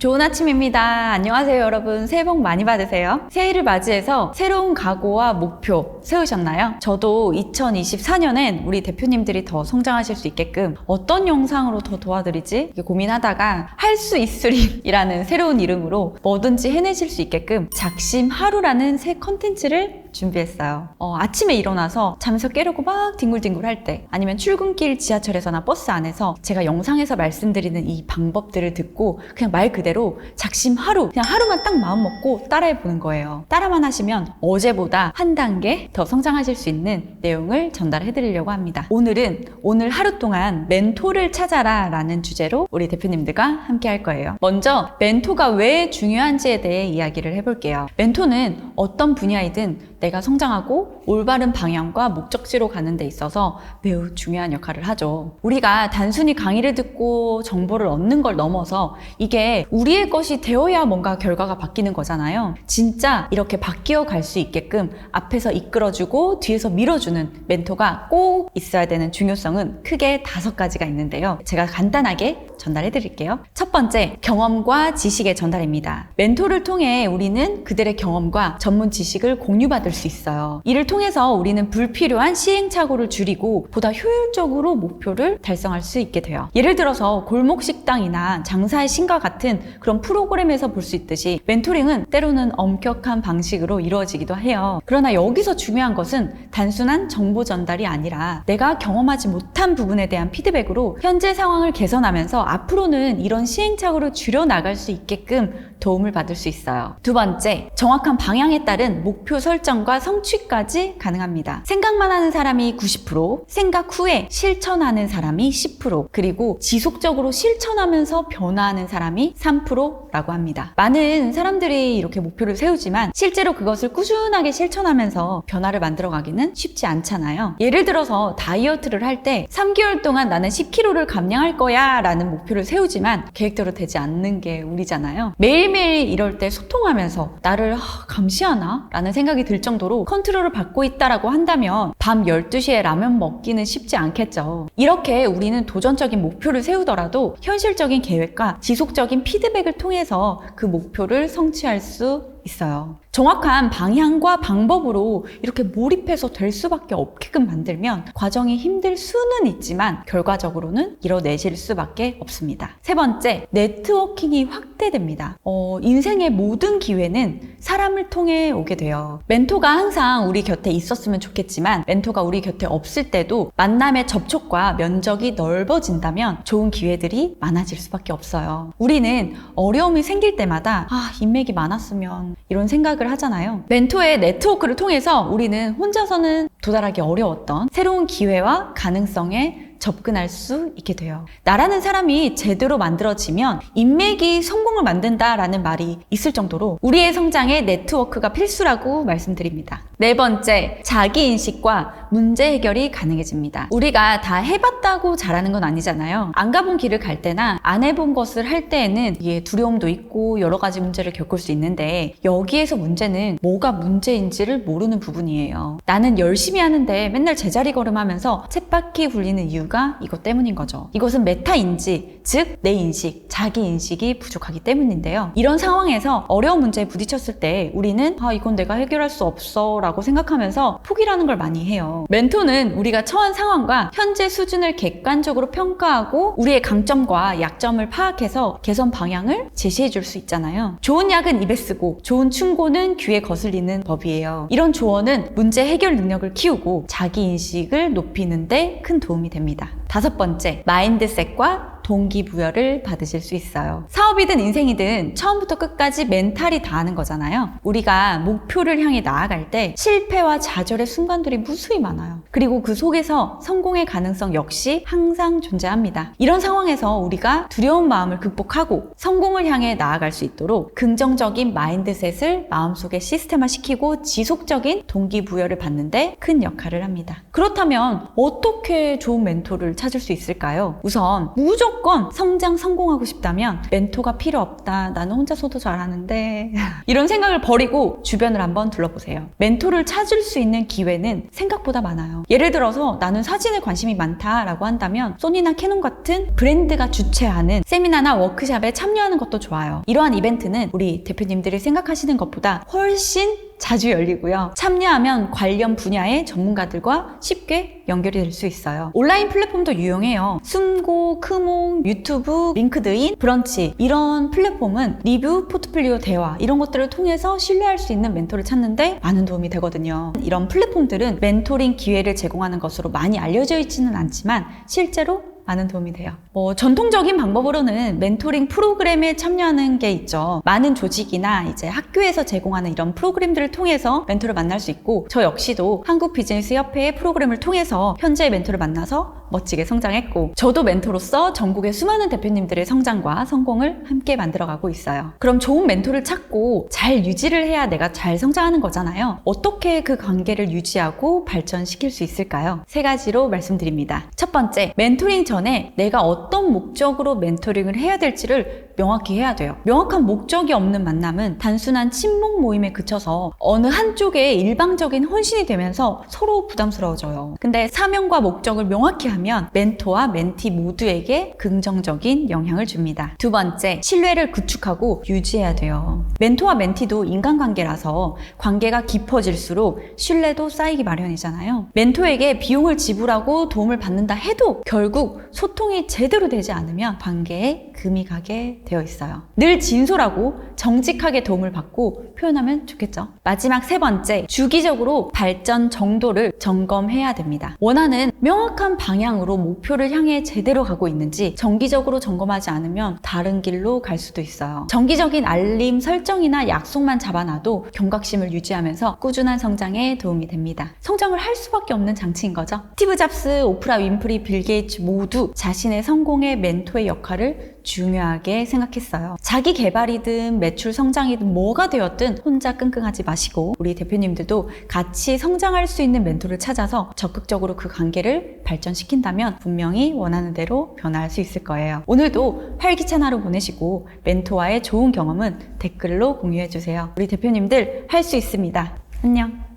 좋은 아침입니다. 안녕하세요, 여러분. 새해 복 많이 받으세요. 새해를 맞이해서 새로운 각오와 목표 세우셨나요? 저도 2024년엔 우리 대표님들이 더 성장하실 수 있게끔 어떤 영상으로 더 도와드리지? 이렇게 고민하다가 할 수 있으리라는 새로운 이름으로 뭐든지 해내실 수 있게끔 작심 하루라는 새 컨텐츠를 준비했어요. 아침에 일어나서 잠에서 깨려고 막 뒹굴뒹굴 할 때, 아니면 출근길 지하철에서나 버스 안에서 제가 영상에서 말씀드리는 이 방법들을 듣고 그냥 말 그대로 작심 하루, 그냥 하루만 딱 마음 먹고 따라해 보는 거예요. 따라만 하시면 어제보다 한 단계 더 성장하실 수 있는 내용을 전달해 드리려고 합니다. 오늘은 오늘 하루 동안 멘토를 찾아라 라는 주제로 우리 대표님들과 함께 할 거예요. 먼저 멘토가 왜 중요한지에 대해 이야기를 해볼게요. 멘토는 어떤 분야이든 내가 성장하고 올바른 방향과 목적지로 가는 데 있어서 매우 중요한 역할을 하죠. 우리가 단순히 강의를 듣고 정보를 얻는 걸 넘어서 이게 우리의 것이 되어야 뭔가 결과가 바뀌는 거잖아요. 진짜 이렇게 바뀌어 갈 수 있게끔 앞에서 이끌어주고 뒤에서 밀어주는 멘토가 꼭 있어야 되는 중요성은 크게 5가지가 있는데요. 제가 간단하게 전달해 드릴게요. 첫 번째, 경험과 지식의 전달입니다. 멘토를 통해 우리는 그들의 경험과 전문 지식을 공유받을 수 있어요. 이를 통해서 우리는 불필요한 시행착오를 줄이고 보다 효율적으로 목표를 달성할 수 있게 돼요. 예를 들어서 골목식당이나 장사의 신과 같은 그런 프로그램에서 볼 수 있듯이 멘토링은 때로는 엄격한 방식으로 이루어지기도 해요. 그러나 여기서 중요한 것은 단순한 정보 전달이 아니라 내가 경험하지 못한 부분에 대한 피드백으로 현재 상황을 개선하면서 앞으로는 이런 시행착오를 줄여나갈 수 있게끔 도움을 받을 수 있어요. 두 번째, 정확한 방향에 따른 목표 설정과 성취까지 가능합니다. 생각만 하는 사람이 90%, 생각 후에 실천하는 사람이 10%, 그리고 지속적으로 실천하면서 변화하는 사람이 3%라고 합니다. 많은 사람들이 이렇게 목표를 세우지만 실제로 그것을 꾸준하게 실천하면서 변화를 만들어가기는 쉽지 않잖아요. 예를 들어서 다이어트를 할 때 3개월 동안 나는 10kg를 감량할 거야 라는 목표를 세우지만 계획대로 되지 않는 게 우리잖아요. 매일매일 이럴 때 소통하면서 나를 감시하나? 라는 생각이 들 정도로 컨트롤을 받고 있다라고 한다면 밤 12시에 라면 먹기는 쉽지 않겠죠. 이렇게 우리는 도전적인 목표를 세우더라도 현실적인 계획과 지속적인 피드백을 통해서 그 목표를 성취할 수 있어요. 정확한 방향과 방법으로 이렇게 몰입해서 될 수밖에 없게끔 만들면 과정이 힘들 수는 있지만 결과적으로는 이뤄내실 수밖에 없습니다. 세 번째, 네트워킹이 확대됩니다. 인생의 모든 기회는 사람을 통해 오게 돼요. 멘토가 항상 우리 곁에 있었으면 좋겠지만 멘토가 우리 곁에 없을 때도 만남의 접촉과 면적이 넓어진다면 좋은 기회들이 많아질 수밖에 없어요. 우리는 어려움이 생길 때마다 인맥이 많았으면 이런 생각을 하잖아요. 멘토의 네트워크를 통해서 우리는 혼자서는 도달하기 어려웠던 새로운 기회와 가능성에 접근할 수 있게 돼요. 나라는 사람이 제대로 만들어지면 인맥이 성공을 만든다라는 말이 있을 정도로 우리의 성장에 네트워크가 필수라고 말씀드립니다. 네 번째, 자기인식과 문제 해결이 가능해집니다. 우리가 다 해봤다고 잘하는 건 아니잖아요. 안 가본 길을 갈 때나 안 해본 것을 할 때에는 이게 두려움도 있고 여러 가지 문제를 겪을 수 있는데 여기에서 문제는 뭐가 문제인지를 모르는 부분이에요. 나는 열심히 하는데 맨날 제자리 걸음하면서 쳇바퀴 굴리는 이유가 이것 때문인 거죠. 이것은 메타인지, 즉 내 인식, 자기 인식이 부족하기 때문인데요. 이런 상황에서 어려운 문제에 부딪혔을 때 우리는 이건 내가 해결할 수 없어 라고 생각하면서 포기라는 걸 많이 해요. 멘토는 우리가 처한 상황과 현재 수준을 객관적으로 평가하고 우리의 강점과 약점을 파악해서 개선 방향을 제시해 줄 수 있잖아요. 좋은 약은 입에 쓰고 좋은 충고는 귀에 거슬리는 법이에요. 이런 조언은 문제 해결 능력을 키우고 자기 인식을 높이는 데 큰 도움이 됩니다. 다섯 번째, 마인드셋과 동기부여를 받으실 수 있어요. 사업이든 인생이든 처음부터 끝까지 멘탈이 다하는 거잖아요. 우리가 목표를 향해 나아갈 때 실패와 좌절의 순간들이 무수히 많아요. 그리고 그 속에서 성공의 가능성 역시 항상 존재합니다. 이런 상황에서 우리가 두려운 마음을 극복하고 성공을 향해 나아갈 수 있도록 긍정적인 마인드셋을 마음속에 시스템화시키고 지속적인 동기부여를 받는데 큰 역할을 합니다. 그렇다면 어떻게 좋은 멘토를 찾을 수 있을까요? 우선 무조건 무조건 성장 성공하고 싶다면 멘토가 필요 없다. 나는 혼자서도 잘하는데 이런 생각을 버리고 주변을 한번 둘러보세요. 멘토를 찾을 수 있는 기회는 생각보다 많아요. 예를 들어서 나는 사진에 관심이 많다라고 한다면 소니나 캐논 같은 브랜드가 주최하는 세미나나 워크숍에 참여하는 것도 좋아요. 이러한 이벤트는 우리 대표님들이 생각하시는 것보다 훨씬 자주 열리고요. 참여하면 관련 분야의 전문가들과 쉽게 연결이 될 수 있어요. 온라인 플랫폼도 유용해요. 숨고, 크몽, 유튜브, 링크드인, 브런치 이런 플랫폼은 리뷰, 포트폴리오 대화 이런 것들을 통해서 신뢰할 수 있는 멘토를 찾는데 많은 도움이 되거든요. 이런 플랫폼들은 멘토링 기회를 제공하는 것으로 많이 알려져 있지는 않지만 실제로 많은 도움이 돼요. 전통적인 방법으로는 멘토링 프로그램에 참여하는 게 있죠. 많은 조직이나 이제 학교에서 제공하는 이런 프로그램들을 통해서 멘토를 만날 수 있고, 저 역시도 한국비즈니스협회의 프로그램을 통해서 현재의 멘토를 만나서 멋지게 성장했고, 저도 멘토로서 전국의 수많은 대표님들의 성장과 성공을 함께 만들어가고 있어요. 그럼 좋은 멘토를 찾고 잘 유지를 해야 내가 잘 성장하는 거잖아요. 어떻게 그 관계를 유지하고 발전시킬 수 있을까요? 3가지로 말씀드립니다. 첫 번째, 멘토링 전에 내가 어떤 목적으로 멘토링을 해야 될지를 명확히 해야 돼요. 명확한 목적이 없는 만남은 단순한 친목 모임에 그쳐서 어느 한쪽에 일방적인 헌신이 되면서 서로 부담스러워져요. 근데 사명과 목적을 명확히 하면 멘토와 멘티 모두에게 긍정적인 영향을 줍니다. 두 번째, 신뢰를 구축하고 유지해야 돼요. 멘토와 멘티도 인간관계라서 관계가 깊어질수록 신뢰도 쌓이기 마련이잖아요. 멘토에게 비용을 지불하고 도움을 받는다 해도 결국 소통이 제대로 되지 않으면 관계에 금이 가게 되어 있어요. 늘 진솔하고 정직하게 도움을 받고 표현하면 좋겠죠. 마지막 3번째, 주기적으로 발전 정도를 점검해야 됩니다. 원하는 명확한 방향으로 목표를 향해 제대로 가고 있는지 정기적으로 점검하지 않으면 다른 길로 갈 수도 있어요. 정기적인 알림 설정이나 약속만 잡아놔도 경각심을 유지하면서 꾸준한 성장에 도움이 됩니다. 성장을 할 수밖에 없는 장치인 거죠. 스티브 잡스, 오프라 윈프리, 빌 게이츠 모두 자신의 성공의 멘토의 역할을 중요하게 생각했어요. 자기 개발이든 매출 성장이든 뭐가 되었든 혼자 끙끙하지 마시고 우리 대표님들도 같이 성장할 수 있는 멘토를 찾아서 적극적으로 그 관계를 발전시킨다면 분명히 원하는 대로 변화할 수 있을 거예요. 오늘도 활기찬 하루 보내시고 멘토와의 좋은 경험은 댓글로 공유해주세요. 우리 대표님들 할 수 있습니다. 안녕.